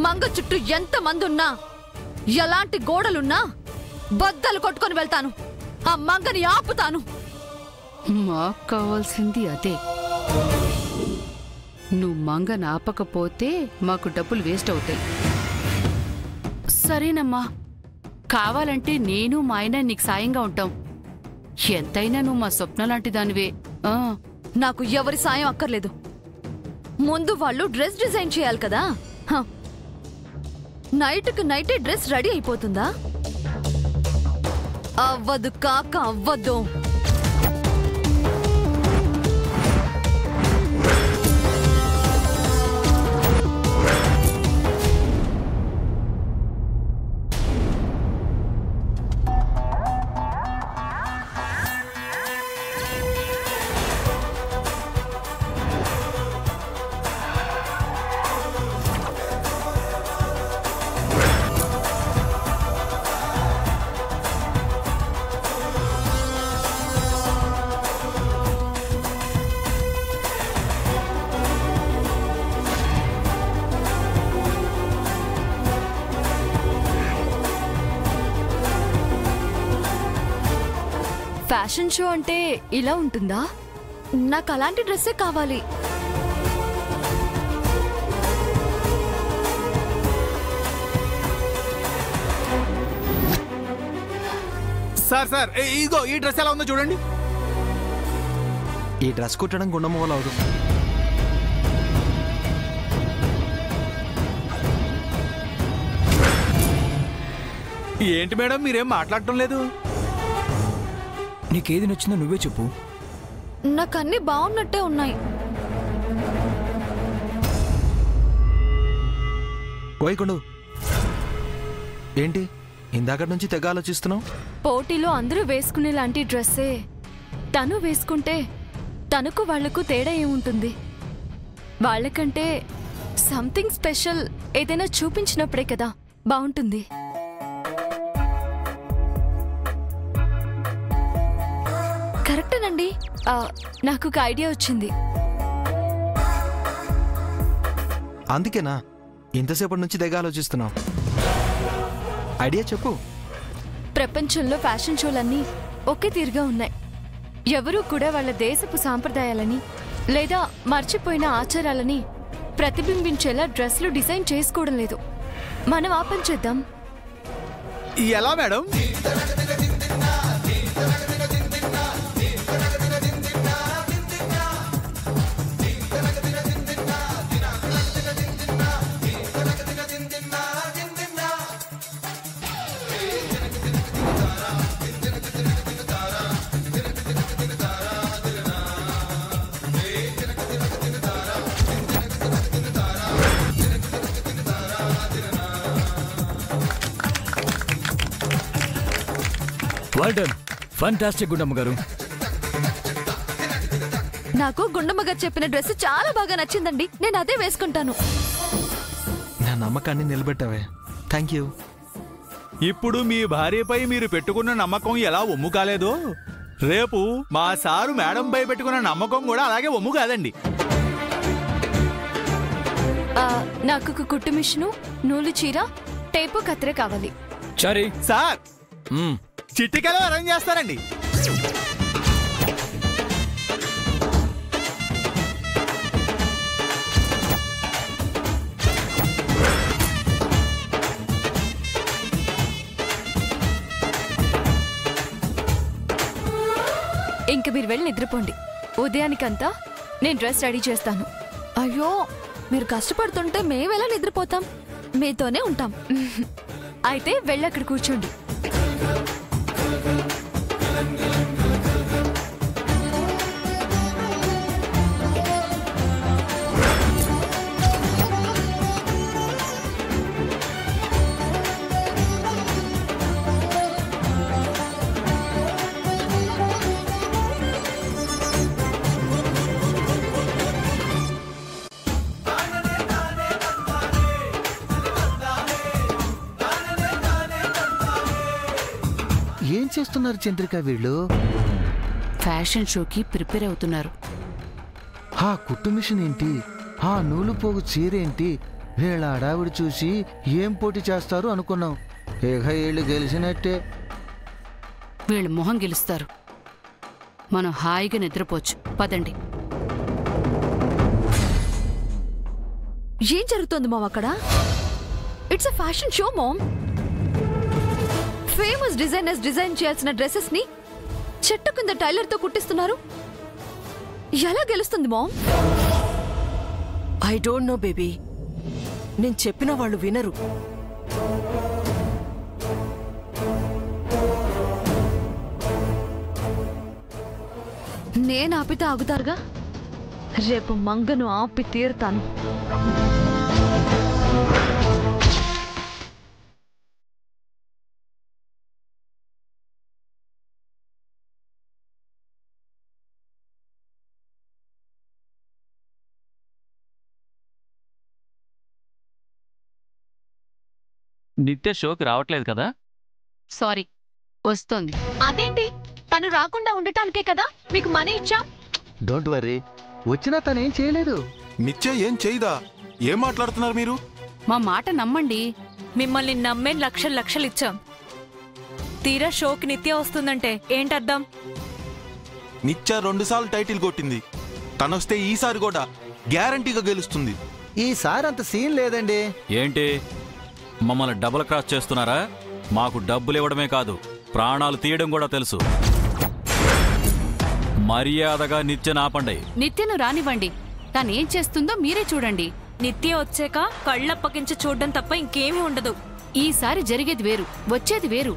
మంగ చుట్టూ ఎంత మంది ఉన్నా ఎలాంటి గోడలున్నా బద్దలు కొట్టుకొని వెళ్తాను. ఆ మంగని ఆపుతాను. మాకు కావాల్సింది అదే. నువ్వు మంగని ఆపకపోతే మాకు డబ్బులు వేస్ట్ అవుతాయి. సరేనమ్మా, కావాలంటే నేను మా ఆయన నీకు సాయంగా ఉంటాం. ఎంతైనా నువ్వు మా స్వప్న లాంటి దానివే. నాకు ఎవరి సాయం అక్కర్లేదు. ముందు వాళ్ళు డ్రెస్ డిజైన్ చేయాలి కదా. నైట్కి నైటే డ్రెస్ రెడీ అయిపోతుందా? అవ్వదు కాక అవ్వదు. ఫ్యాషన్ షో అంటే ఇలా ఉంటుందా? నాకు అలాంటి డ్రెస్సే కావాలి. సార్ సార్ ఇగో ఈ డ్రెస్ ఎలా ఉందో చూడండి. ఈ డ్రెస్ కుట్టడం గుండమ్మ వల్ల అవదు. ఏంటి మేడం మీరేం మాట్లాడటం లేదు? నీకేది నచ్చిందో నువ్వే చెప్పు. నాకు అన్ని బాగున్నట్టే ఉన్నాయి. పోయికొండు, ఏంటి ఇందాక నుంచి తెగ ఆలోచిస్తున్నావు? పోటీలో అందరూ వేసుకునేలాంటి డ్రెస్సే తను వేసుకుంటే తనకు వాళ్లకు తేడా ఏముంటుంది? వాళ్ళకంటే సంథింగ్ స్పెషల్ ఏదైనా చూపించినప్పుడే కదా బాగుంటుంది. కరెక్టేనండి. నాకు ఒక ఐడియా వచ్చింది. అందుకేనా ఇంతసేపటి నుంచి తెగ ఆలోచిస్తున్నావు? ఐడియా చెప్పు. ప్రపంచంలో ఫ్యాషన్ షోలన్నీ ఒకే తీరుగా ఉన్నాయి. ఎవరూ కూడా వాళ్ళ దేశపు సాంప్రదాయాలని లేదా మర్చిపోయిన ఆచారాలని ప్రతిబింబించేలా డ్రెస్లు డిజైన్ చేసుకోవడం లేదు. మనం ఆ పని చేద్దాం. ఎలా madam? Well done, fantastic Gundamma గారు. నాకు గుండమ్మ గారు చెప్పిన డ్రెస్ చాలా బాగా నచ్చిందండి. నేను అదే వేసుకుంటాను. నా నమ్మకాన్ని నిలబెట్టావే, థ్యాంక్ యూ. ఇప్పుడు మీ భార్యపై మీరు పెట్టుకున్న నమ్మకం ఎలా ఒమ్ము కాలేదో, రేపు మా సారు మేడంపై పెట్టుకున్న నమ్మకం కూడా అలాగే ఒమ్ము కాదండి. నాకు ఒక కుట్టు మిషను, నూలు చీర, టేపు కత్తెర కావాలి. చారీ సార్ చిట్టికలో అరేంజ్ చేస్తారండి. ఇంక మీరు వెళ్ళి నిద్రపోండి. ఉదయానికంతా నేను డ్రెస్ రెడీ చేస్తాను. అయ్యో, మీరు కష్టపడుతుంటే మేమెలా నిద్రపోతాం? మీతోనే ఉంటాం. అయితే వెళ్ళి అక్కడ కూర్చోండి. ఏం చేస్తున్నారు చంద్రిక వీళ్ళు? ఫ్యాషన్ షోకి ప్రిపేర్ అవుతున్నారు. కుట్టు మిషన్ ఏంటి, నూలు పోగు చీర ఏంటి, వీళ్ళ ఆడావిడి చూసి ఏం పోటీ చేస్తారు అనుకున్నాం. ఇక వీళ్ళు గెలిచినట్టే. వీళ్ళు మొహం గెలుస్తారు. మనం హాయిగా నిద్రపోవచ్చు. పదండి. ఏం జరుగుతోంది మామ్ అక్కడ? It's a fashion show mom. Famous designers design చేయాల్సిన డ్రెస్సెస్ ని చెట్టు కింద టైలర్ తో కుట్టిస్తున్నారు. ఎలా గెలుస్తుంది మామ్? I don't know baby. నేను చెప్పిన వాళ్ళు వినరు. నేను ఆపితే ఆగుతారుగా. రేపు మంగను ఆపి తీరుతాను. నిత్య షోకి రావట్లేదు కదా? సారీ, వస్తోంది. అదేంటి? తను రాకుండా ఉండటానికే కదా మీకు మనీ ఇచ్చాం. డోంట్ వర్రీ, వచ్చినా తనేం చేయలేదు. నిత్య ఏం చేయదా? ఏం మాట్లాడుతున్నారు మీరు? మా మాట నమ్మండి. మిమ్మల్ని నమ్మే లక్షలు లక్షలు ఇచ్చాం. తీరా షోకి నిత్య వస్తుందంటే ఏంటర్థం? నిత్య 2 సార్లు టైటిల్ కొట్టింది. తనొస్తే ఈసారి కూడా గ్యారంటీగా గెలుస్తుంది. ఈసారి అంత సీన్ లేదండి. ఏంటి మమ్మల్ని డబుల్ క్రాస్ చేస్తున్నారా? మాకు డబ్బులు ఇవ్వడమే కాదు, ప్రాణాలు తీయడం కూడా తెలుసు. మర్యాదగా నిత్యను ఆపండి. నిత్యను రానివ్వండి. తనేం చేస్తుందో మీరే చూడండి. నిత్య వచ్చాక కళ్ళప్పగించి చూడడం తప్ప ఇంకేమీ ఉండదు. ఈసారి జరిగేది వేరు, వచ్చేది వేరు.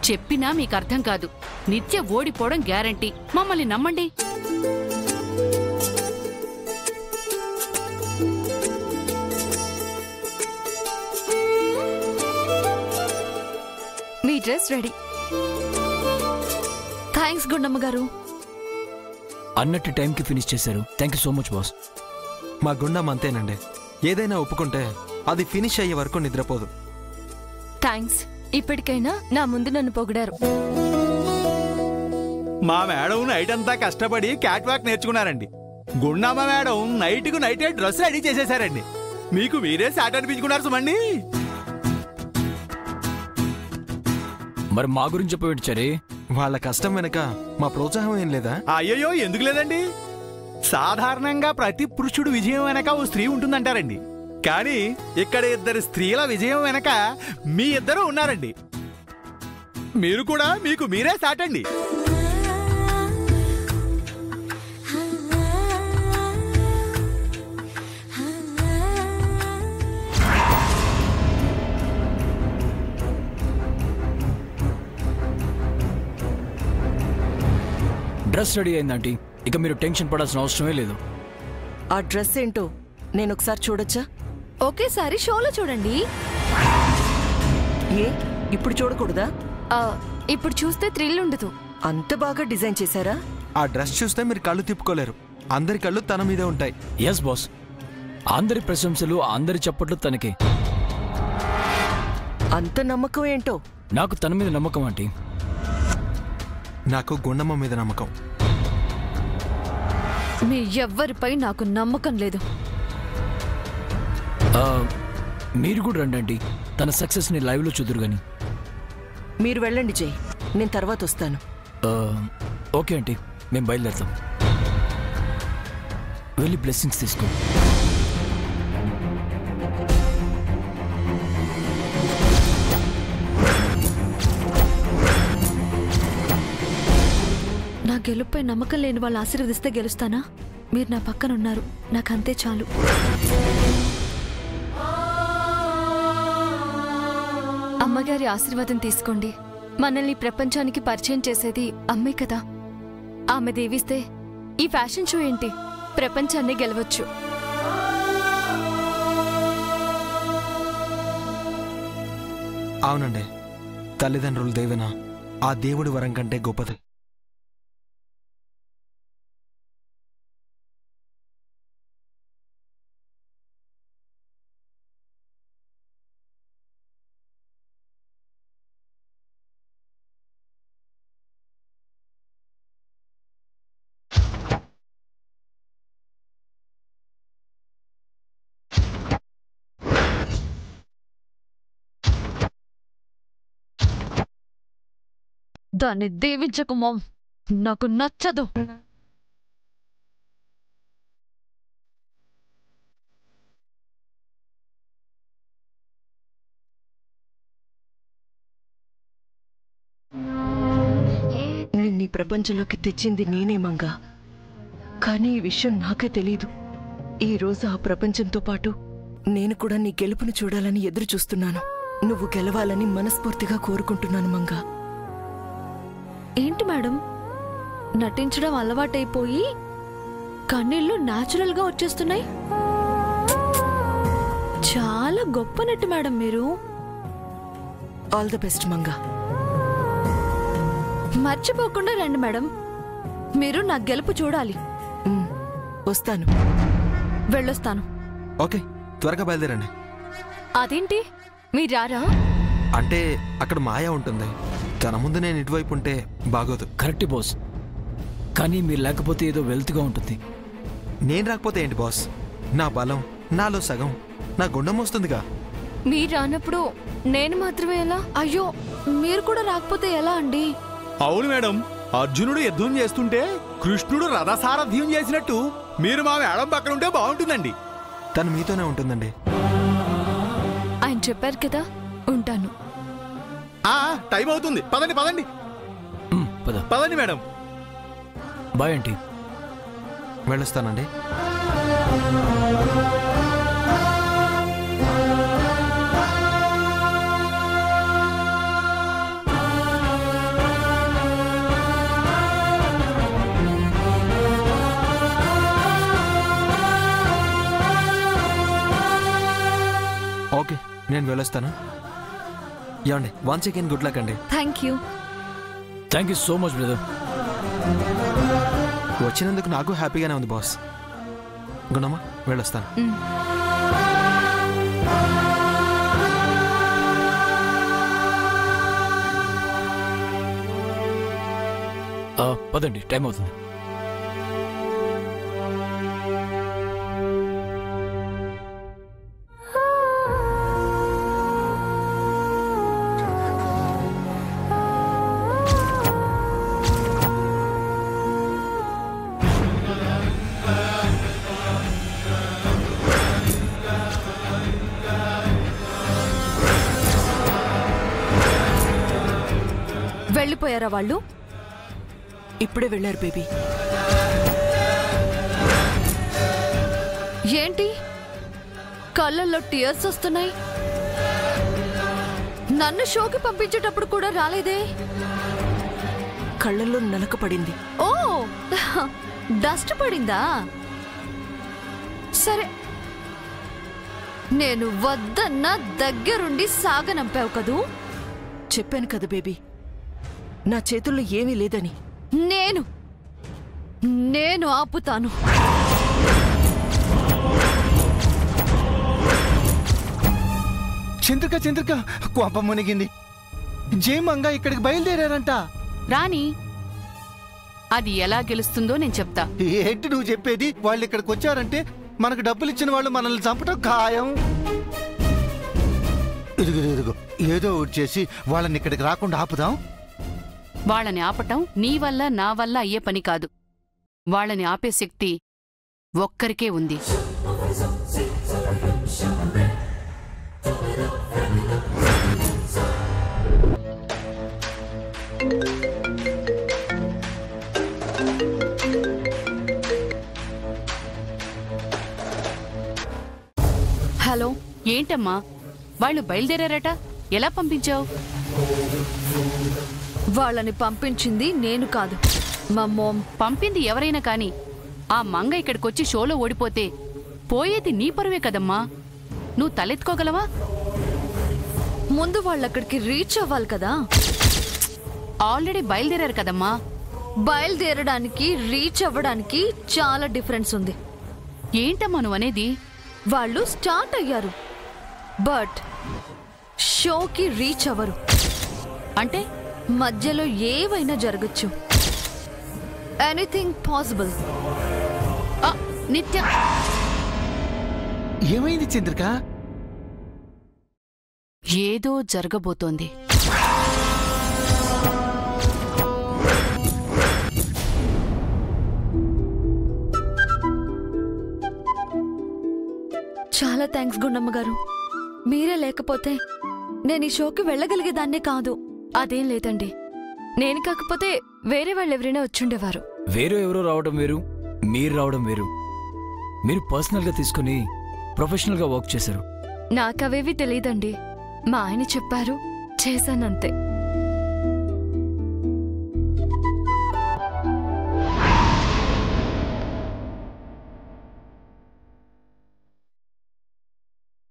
చెప్పినా మీకు అర్థం కాదు. నిత్య ఓడిపోవడం గ్యారంటీ. మమ్మల్ని నమ్మండి. మీ డ్రెస్ రెడీ. థ్యాంక్స్ గుండమ్మ గారు. అన్నట్టు టైంకి ఫినిష్ చేశారు. Thank you so much boss. మా గుండం అంతేనండి. ఏదైనా ఒప్పుకుంటే అది ఫినిష్ అయ్యే వరకు నిద్రపోదు. థ్యాంక్స్. ఇప్పటికైనా నా ముందు నన్ను పొగిడారు. మా మేడం నైట్ అంతా కష్టపడి క్యాట్ వాక్ నేర్చుకున్నారండి. గుండమ్మ మేడం నైట్కు నైటే డ్రెస్ రెడీ చేసేసారండి. మీకు మీరే సాట్ అనిపించుకున్నారు సుమండి. మరి మా గురించి చెప్పేంటి చరే? వాళ్ళ కష్టం వెనక మా ప్రోత్సాహం ఏం లేదా? అయ్యయ్యో, ఎందుకు లేదండి? సాధారణంగా ప్రతి పురుషుడు విజయం వెనక ఓ స్త్రీ ఉంటుందంటారండి. కానీ ఇక్కడ 2 స్త్రీల విజయం వెనక మీ 2 ఉన్నారండి. మీరు కూడా మీకు మీరే సాటండి. Dress ready అయిందంటీ. ఇక మీరు టెన్షన్ పడాల్సిన అవసరమే లేదు. ఆ డ్రెస్ ఏంటో నేను ఒకసారి చూడొచ్చా? ఒకేసారి షోలో చూడండి. ఏ ఇప్పుడు చూడకూడదా? ఇప్పుడు చూస్తే థ్రిల్ ఉండదు. అంత బాగా డిజైన్ చేశారా? ఆ డ్రెస్ చూస్తే మీరు కళ్ళు తిప్పుకోలేరు. అందరి కళ్ళు తన మీదే ఉంటాయి. ఎస్ బాస్, అందరి ప్రశంసలు, అందరి చప్పట్లు తనకే. అంత నమ్మకం ఏంటో? నాకు తన మీద నమ్మకం ఆంటీ. నాకు గుండమ్మ మీద నమ్మకం. మీ ఎవ్వరిపై నాకు నమ్మకం లేదు. మీరు కూడా రండి ఆంటీ. తన సక్సెస్ ని లైవ్ లో చూదురు గాని. మీరు వెళ్ళండి జై, నేను తర్వాత వస్తాను. ఓకే ఆంటీ, మేము బయలుదేరుతాం. వెళ్ళి బ్లెస్సింగ్స్ తీసుకో. నా గెలుపై నమ్మకం లేని వాళ్ళు ఆశీర్వదిస్తే గెలుస్తానా? మీరు నా పక్కన ఉన్నారు, నాకంతే చాలు. అమ్మగారి ఆశీర్వాదం తీసుకోండి. మనల్ని ప్రపంచానికి పరిచయం చేసేది అమ్మే కదా. ఆమె దీవిస్తే ఈ ఫ్యాషన్ షో ఏంటి, ప్రపంచాన్ని గెలవచ్చు. అవునండి, తల్లిదండ్రుల దేవన ఆ దేవుడి వరం కంటే గొప్పది. దాన్ని దీవించకు మామ్, నాకు నచ్చదు. నిన్నీ ప్రపంచంలోకి తెచ్చింది నేనే మంగా, కానీ ఈ విషయం నాకే తెలీదు. ఈరోజు ఆ ప్రపంచంతో పాటు నేను కూడా నీ గెలుపును చూడాలని ఎదురు చూస్తున్నాను. నువ్వు గెలవాలని మనస్ఫూర్తిగా కోరుకుంటున్నాను మంగా. ఏంటి మేడం, నటించడం అలవాటైపోయి కన్నీళ్లు న్యాచురల్ గా వచ్చేస్తున్నాయి? చాలా గొప్ప నటి మేడం మీరు. All the best Manga. మర్చిపోకుండా రండి మేడం, మీరు నా గెలుపు చూడాలి. వస్తాను. వెళ్ళొస్తాను. ఓకే, త్వరగా బయలుదేరండి. అదేంటి మీరారా? అంటే అక్కడ మాయా ఉంటుంది, తన ముందు నేను ఇటువైపు ఉంటే బాగోదు. కరెక్ట్ బాస్, కానీ మీరు లేకపోతే ఏదో వెల్త్గా ఉంటుంది. నేను రాకపోతే ఏంటి బాస్, నా బలం నాలో సగం నా గుండెం వస్తుందిగా. మీరు రానప్పుడు నేను మాత్రమే ఎలా? అయ్యో, మీరు కూడా రాకపోతే ఎలా అండి? అవును మేడం, అర్జునుడు యుద్ధం చేస్తుంటే కృష్ణుడు రథసారథ్యం చేసినట్టు మీరు మా మేడం పక్కన ఉంటే బాగుంటుందండి. తను మీతోనే ఉంటుందండి. ఆయన చెప్పారు కదా, ఉంటాను. టైం అవుతుంది, పదండి పదండి పదండి మేడం. Bye aunty. వెళ్ళొస్తానండి. ఓకే, నేను వెళ్ళొస్తాను. ఏమండి, వన్స్ అగైన్ గుడ్ లక్ అండి. Thank you. Thank you so much brother. వచ్చినందుకు నాకు హ్యాపీగానే ఉంది బాస్. గుణమ్మా, వెళ్ళొస్తాను. పదండి, టైం అవుతుంది. వెళ్ళిపోయారా వాళ్ళు? ఇప్పుడే వెళ్ళారు బేబీ. ఏంటి కళ్ళల్లో టీయర్స్ వస్తున్నాయి? నన్ను షోకి పంపించేటప్పుడు కూడా రాలేదే. కళ్ళల్లో నలక పడింది. ఓ, డస్ట్ పడిందా? సరే, నేను వద్దన్న దగ్గరుండి సాగనంపావు కదూ. చెప్పాను కదా బేబీ, నా చేతుల్లో ఏమీ లేదని. నేను ఆపుతాను. చంద్రిక కోపం మునిగింది. జయమంగా ఇక్కడికి బయలుదేరారంట. రాణి, అది ఎలా గెలుస్తుందో నేను చెప్తా. ఏంటి నువ్వు చెప్పేది? వాళ్ళు ఇక్కడికి వచ్చారంటే మనకు డబ్బులు ఇచ్చిన వాళ్ళు మనల్ని చంపటం ఖాయం. ఇదిగో ఏదో ఒకటి చేసి వాళ్ళని ఇక్కడికి రాకుండా ఆపుదాం. వాళ్ళని ఆపటం నీ వల్ల నా వల్ల అయ్యే పని కాదు. వాళ్ళని ఆపే శక్తి ఒక్కరికే ఉంది. హలో, ఏంటమ్మా, వాళ్ళు బయలుదేరారట, ఎలా పంపించావు? వాళ్ళని పంపించింది నేను కాదు, మా మామ్. పంపింది ఎవరైనా కాని ఆ మంగ ఇక్కడికొచ్చి షోలో ఓడిపోతే పోయేది నీ పరువే కదమ్మా. నువ్వు తలెత్తుకోగలవా? ముందు వాళ్ళక్కడికి రీచ్ అవ్వాలి కదా. ఆల్రెడీ బయలుదేరారు కదమ్మా. బయలుదేరడానికి రీచ్ అవ్వడానికి చాలా డిఫరెన్స్ ఉంది. ఏంటమ్మా నువ్వనేది? వాళ్ళు స్టార్ట్ అయ్యారు, బట్ షోకి రీచ్ అవ్వరు. అంటే మధ్యలో ఏవైనా జరగచ్చు. Anything possible. నిత్య, ఏమైంది చంద్రిక? ఏదో జరగబోతోంది. చాలా థ్యాంక్స్ గుండమ్మ గారు. మీరే లేకపోతే నేను ఈ షోకి వెళ్ళగలిగేదాన్నే కాదు. అదేం లేదండి, నేను కాకపోతే వేరే వాళ్ళు ఎవరైనా వచ్చుండేవారు. వేరే ఎవరో రావడం వేరు, మీరు రావడం వేరు. మీరు పర్సనల్గా తీసుకుని ప్రొఫెషనల్గా వర్క్ చేశారు. నాకవేవి తెలియదండి, మా ఆయన చెప్పారు, చేశానంతే.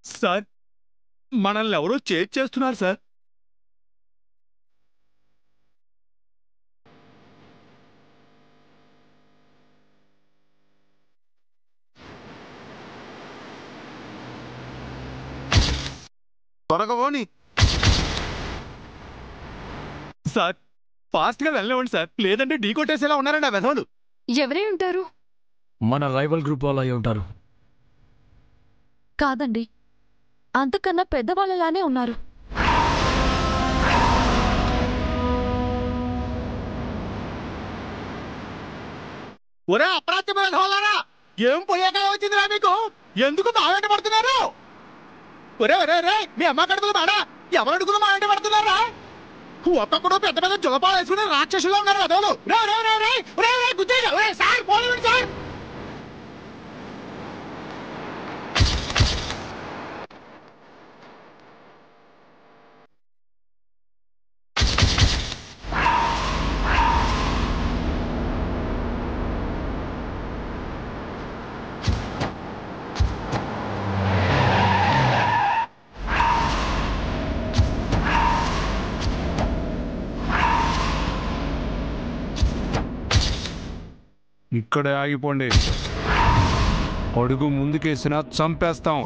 సార్, మనల్ని ఎవరో చేస్తున్నారు సార్. త్వరగా పోనీ సార్, ఫాస్ట్ గా వెళ్ళనివ్వండి సార్, లేదంటే ఢీ కొట్టేసేలా ఉన్నారండి ఆ వెధవలు. ఎవరై ఉంటారు? మన రైవల్ గ్రూప్ వాళ్ళు అయి ఉంటారు. కాదండి, అంతకన్నా పెద్దవాళ్ళలానే ఉన్నారు. ఒరే అప్రాచ్యమైన వెధవలారా, ఏం పోయాక వచ్చిందిరా మీకు? ఎందుకు బాగా పడుతున్నారు? ఒరే ఒరే రే, మీ అమ్మ కడుపులు మాడా ఎవరు అడుగులు మా వెంట పడుతున్నారా? ఒక్కొక్కడు పెద్ద పెద్ద జులపాలు వేసుకుని రాక్షసులో ఉన్నారు వెధవలు. రే రే రే రే రే రే గుద్దేగా ఒరే సార్, పోనివ్వండి సార్. ఇక్కడే ఆగిపోండి, అడుగు ముందుకేసినా చంపేస్తాం.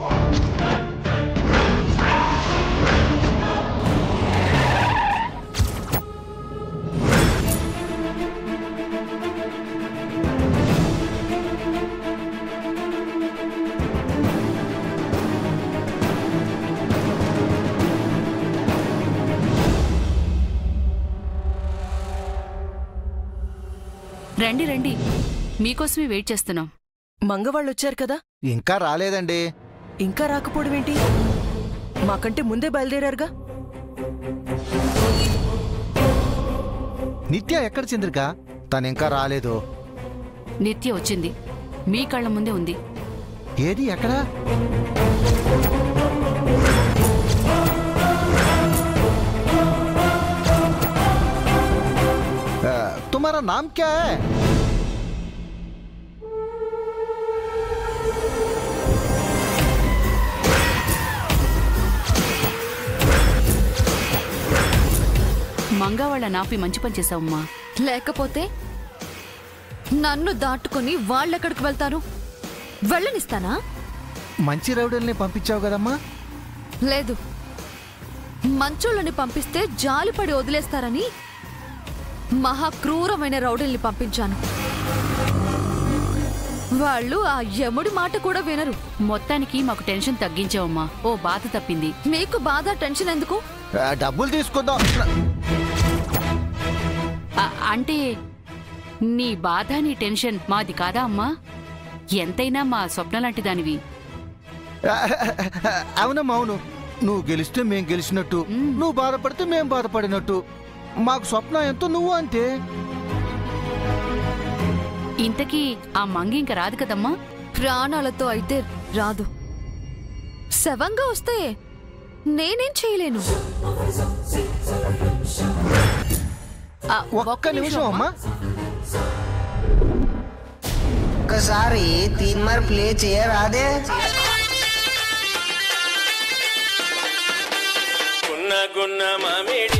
రండి రండి, మీకోసమే వెయిట్ చేస్తున్నాం. మంగవాళ్ళు వచ్చారు కదా? ఇంకా రాలేదండి. ఇంకా రాకపోవడం ఏంటి? మాకంటే ముందే బయలుదేరారుగా. నిత్య ఎక్కడ చంద్రిక? తను ఇంకా రాలేదు. నిత్య వచ్చింది, మీ కళ్ళ ముందే ఉంది. ఏది, ఎక్కడా? तुम्हारा नाम क्या है? మంగా వాళ్ళ నాపి మంచి పని చేశావమ్మా. లేకపోతే నన్ను దాటుకుని వాళ్ళెక్కడికి వెళ్తారు? వెళ్ళనిస్తానా? మంచి రౌడీల్ని పంపించావు కదమ్మా. లేదు, మంచోళ్ళని పంపిస్తే జాలిపడి వదిలేస్తారని మహా క్రూరమైన రౌడీల్ని పంపించాను. వాళ్ళు ఆ యముడి మాట కూడా వినరు. మొత్తానికి మాకు టెన్షన్ తగ్గించావమ్మా. ఓ బాధ తప్పింది. మీకు బాధ, టెన్షన్ ఎందుకు? డబ్బులు తీసుకుందాం. అంటే నీ బాధ, నీ టెన్షన్ మాది కాదా అమ్మా? ఎంతైనా మా స్వప్న లాంటి దానివి. అవునమ్మా, అవును. నువ్వు గెలిస్తే మేం గెలిచినట్టు, నువ్వు బాధపడితే మేం బాధపడినట్టు. మాకు స్వప్న ఎంతో, నువ్వు అంతే. ఇంతకీ ఆ మంగి ఇంక రాదు కదమ్మా? ప్రాణాలతో అయితే రాదు. శవంగా వస్తే నేనేం చేయలేను. ఒక్క నిమిషం అమ్మా. ఒక్కసారి 3 మార్ ప్లే చేయరాదే? గున్న గున్న మామిడి